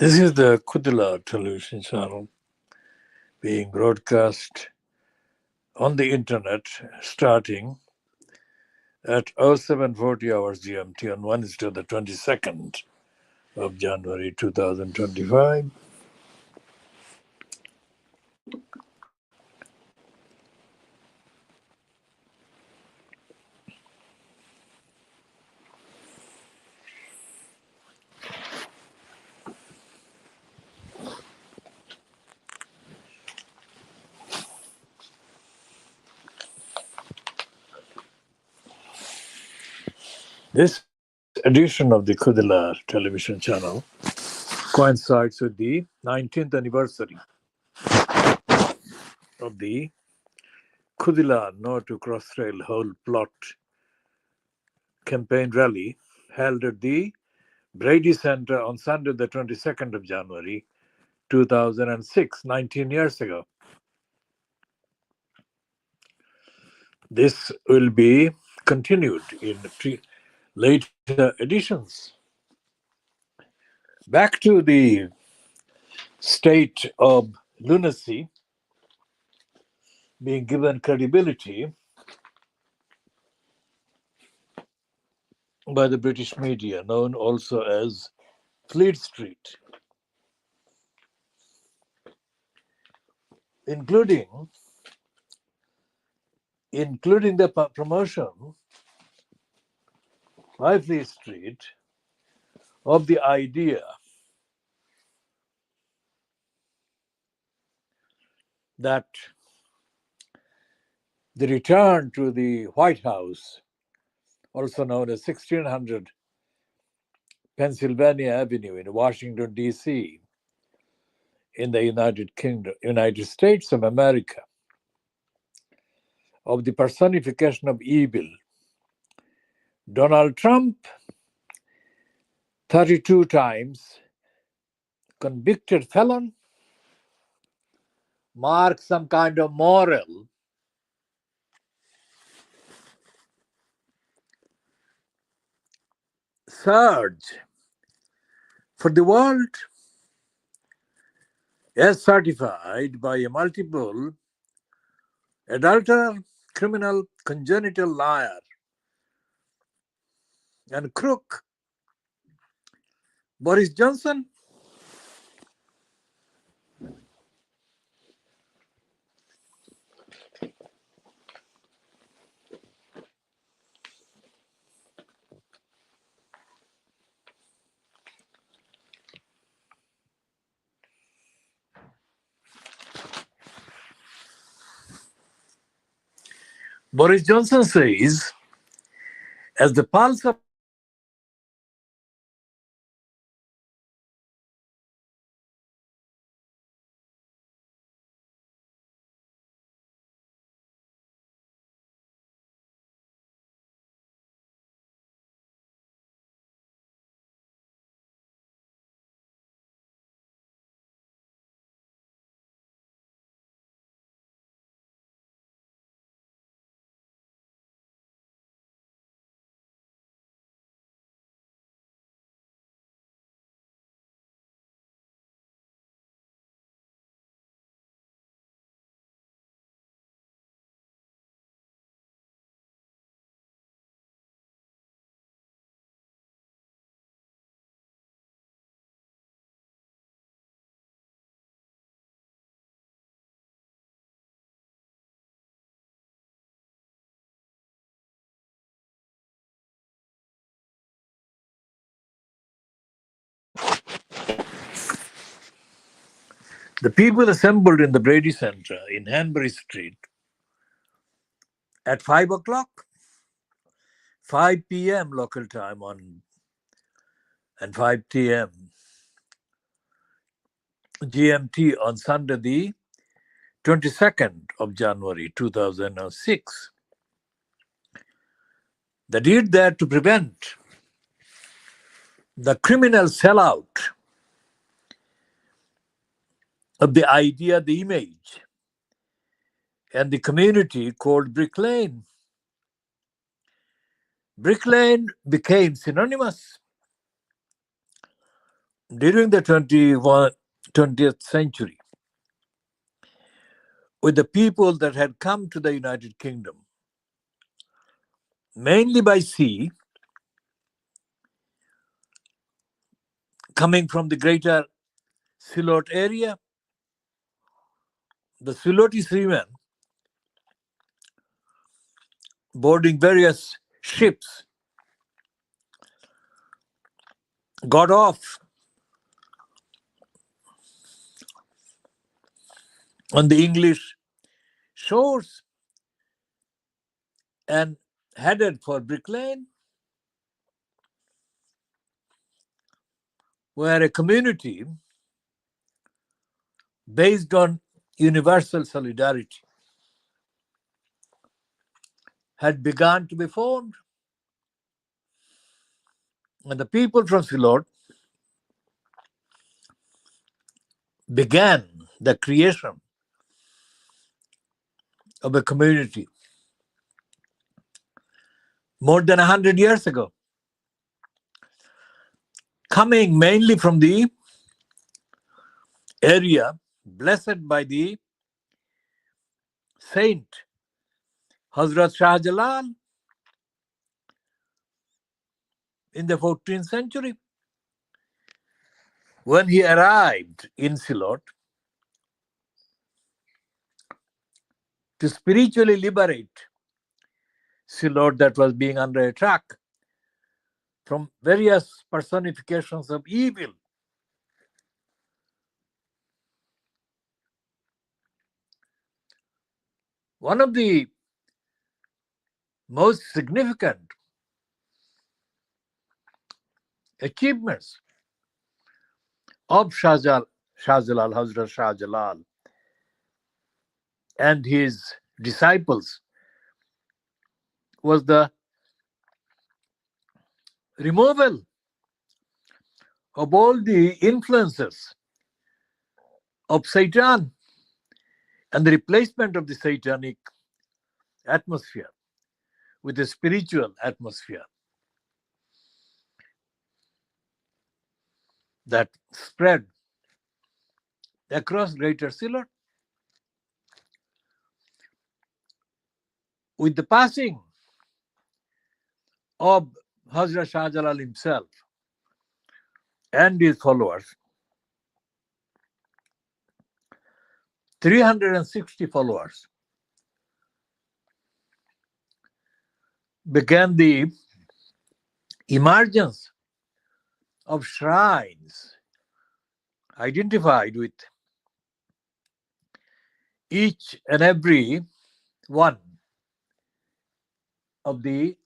This is the KhoodeelaarTVChannel television channel being broadcast on the internet starting at 0740 hours GMT on Wednesday, the 22nd of January 2025. This edition of the KhoodeelaarTVChannel television channel coincides with the 19th anniversary of the Khoodeelaar No to Crossrail Whole Plot campaign rally held at the Brady Center on Sunday, the 22nd of January 2006, 19 years ago. This will be continued in later editions. Back to the state of lunacy being given credibility by the British media, known also as Fleet Street, including the promotion by Fleet Street of the idea that the return to the White House, also known as 1600 Pennsylvania Avenue in Washington, D.C., in the United States of America, of the personification of evil, Donald Trump, 32 times convicted felon, marks some kind of moral surge for the world, as certified by a multiple adulterer, criminal, congenital liar, and crook, Boris Johnson. Boris Johnson says, as the pulse of the people assembled in the Brady Center in Hanbury Street at 5 o'clock, 5 p.m. local time and 5 p.m. GMT on Sunday, the 22nd of January 2006. They did that to prevent the criminal sellout of the idea, the image, and the community called Brick Lane. Brick Lane became synonymous During the 20th century, with the people that had come to the United Kingdom, mainly by sea, coming from the greater Silot area, the Siloti seamen boarding various ships got off on the English shores and headed for Brick Lane, where a community based on universal solidarity had begun to be formed. And the people from Silot began the creation of a community more than 100 years ago, coming mainly from the area blessed by the saint Hazrat Shah Jalal in the 14th century. When he arrived in Silot to spiritually liberate Silot that was being under attack from various personifications of evil, one of the most significant achievements of Shah Jalal, Hazrat Shah Jalal, and his disciples was the removal of all the influences of Satan and the replacement of the satanic atmosphere with a spiritual atmosphere that spread across Greater Silot. With the passing of Hazrat Shah Jalal himself and his followers, 360 followers, began the emergence of shrines identified with each and every one of the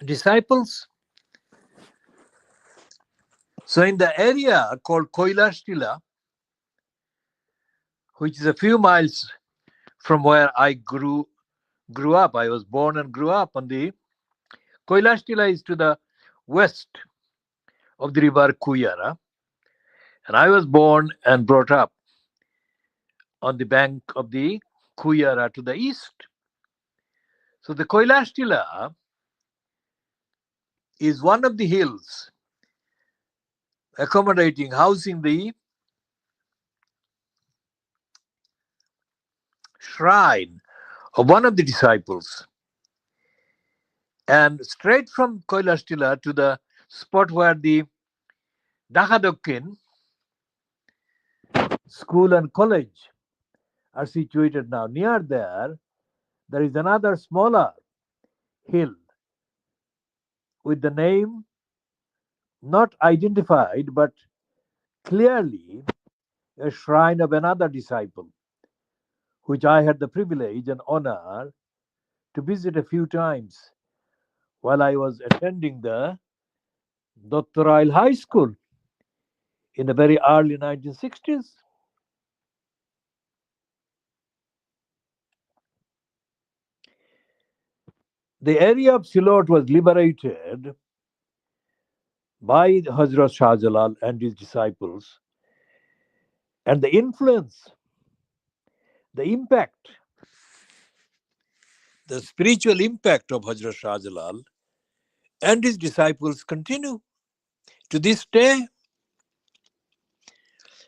disciples. So in the area called Koilashtila, which is a few miles from where I grew up, I was born and grew up on the Koilashtila is to the west of the river Kuyara, and I was born and brought up on the bank of the Kuyara to the east. So the Koilashtila is one of the hills housing the shrine of one of the disciples. And straight from Koilashtila to the spot where the Dhaka School and College are situated now, near there is another smaller hill with the name not identified but clearly a shrine of another disciple, which I had the privilege and honor to visit a few times while I was attending the Dr. High School in the very early 1960s. The area of Silot was liberated by Hazrat Shah Jalal and his disciples, and the influence, the impact, the spiritual impact of Hazrat Shah Jalal and his disciples continue to this day.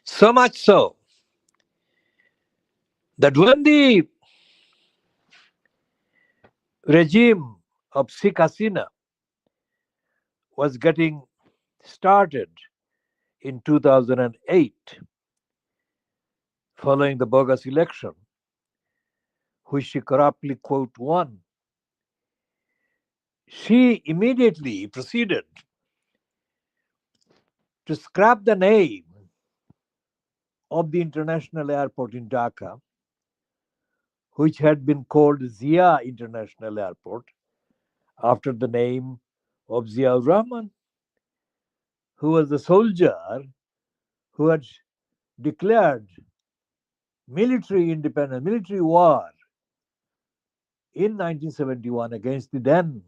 So much so that when the regime of Sheikh Hasina was getting started in 2008, following the bogus election, which she corruptly, quote, won, she immediately proceeded to scrap the name of the international airport in Dhaka, which had been called Zia International Airport, after the name of Ziaur Rahman, who was the soldier who had declared military independence, military war in 1971 against the then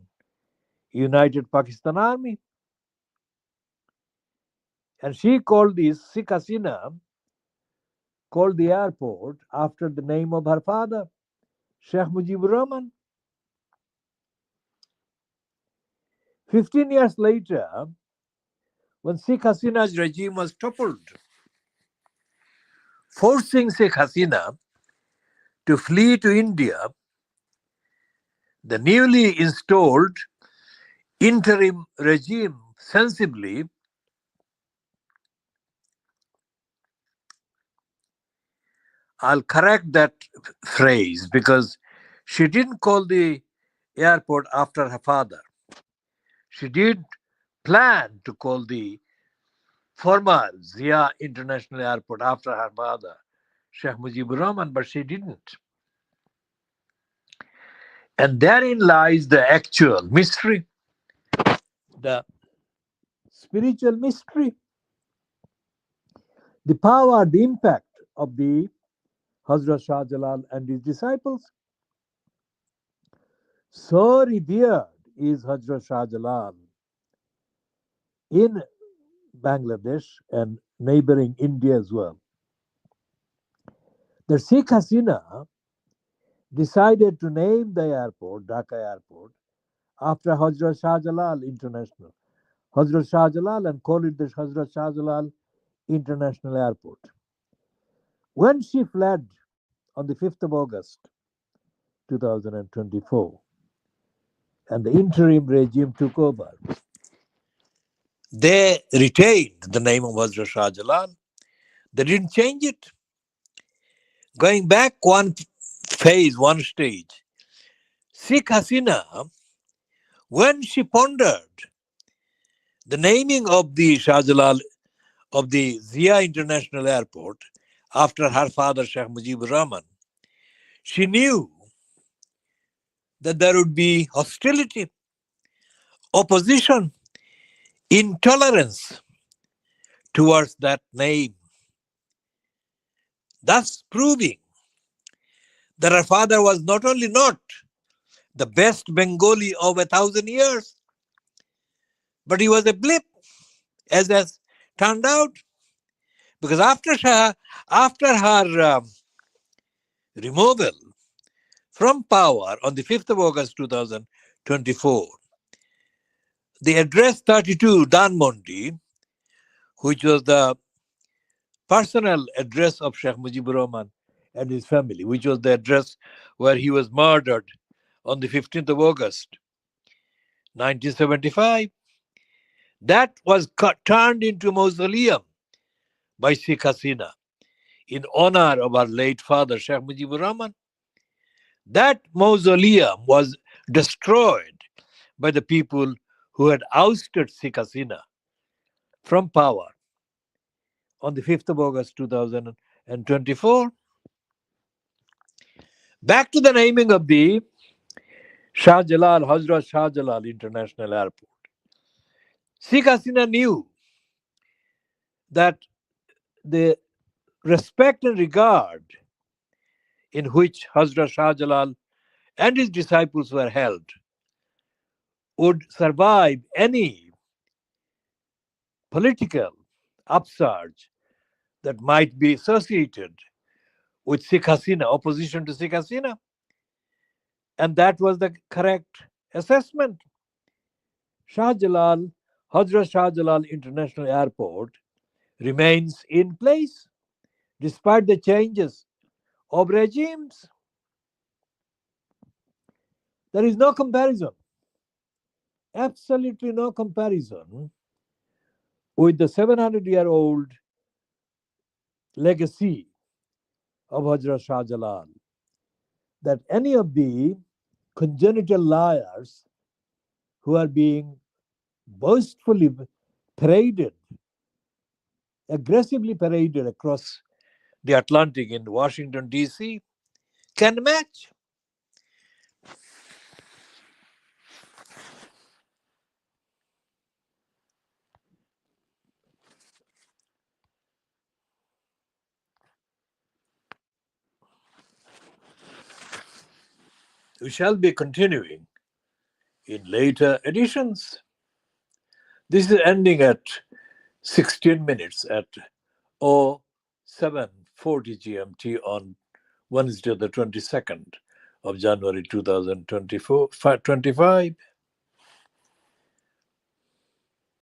United Pakistan Army. And she called this, Sheikh Hasina called the airport after the name of her father, Sheikh Mujibur Rahman. 15 years later, when Sheikh Hasina's regime was toppled, forcing Sheikh Hasina to flee to India, the newly installed interim regime sensibly I'll correct that phrase because she didn't call the airport after her father. She did plan to call the former Zia International Airport after her father, Sheikh Mujibur Rahman, but she didn't. And therein lies the actual mystery, the spiritual mystery, the power, the impact of the Hazrat Shah Jalal and his disciples. So revered is Hazrat Shah Jalal in Bangladesh and neighboring India as well. The Sheikh Hasina decided to name the airport, Dhaka Airport, after Hazrat Shah Jalal International, Hazrat Shah Jalal, and call it the Hazrat Shah Jalal International Airport. When she fled on the 5th of August 2024 and the interim regime took over, they retained the name of Hazrat Shah Jalal. They didn't change it. Going back one phase, one stage, Sheikh Hasina, when she pondered the naming of the Shah Jalal of the Zia International Airport after her father Sheikh Mujibur Rahman, she knew that there would be hostility, opposition, intolerance towards that name, thus proving that her father was not only not the best Bengali of 1,000 years, but he was a blip, as has turned out. Because after her removal from power on the 5th of August 2024, the address 32 Dhanmondi, which was the personal address of Sheikh Mujibur Rahman and his family, which was the address where he was murdered on the 15th of August 1975, that was turned into a mausoleum by Sheikh Hasina in honor of our late father, Sheikh Mujibur Rahman. That mausoleum was destroyed by the people who had ousted Sheikh Hasina from power on the 5th of August 2024. Back to the naming of the Shah Jalal, Hazrat Shah Jalal International Airport. Sheikh Hasina knew that the respect and regard in which Hazrat Shah Jalal and his disciples were held would survive any political upsurge that might be associated with Sheikh Hasina, opposition to Sheikh Hasina. And that was the correct assessment. Shah Jalal, Hazrat Shah Jalal International Airport remains in place despite the changes of regimes. There is no comparison, absolutely no comparison with the 700-year-old legacy of Hazrat Shah Jalal, that any of the congenital liars who are being boastfully paraded, aggressively paraded across the Atlantic in Washington, D.C., can match. We shall be continuing in later editions. This is ending at 16 minutes at 07:40 GMT on Wednesday, the 22nd of January 2025.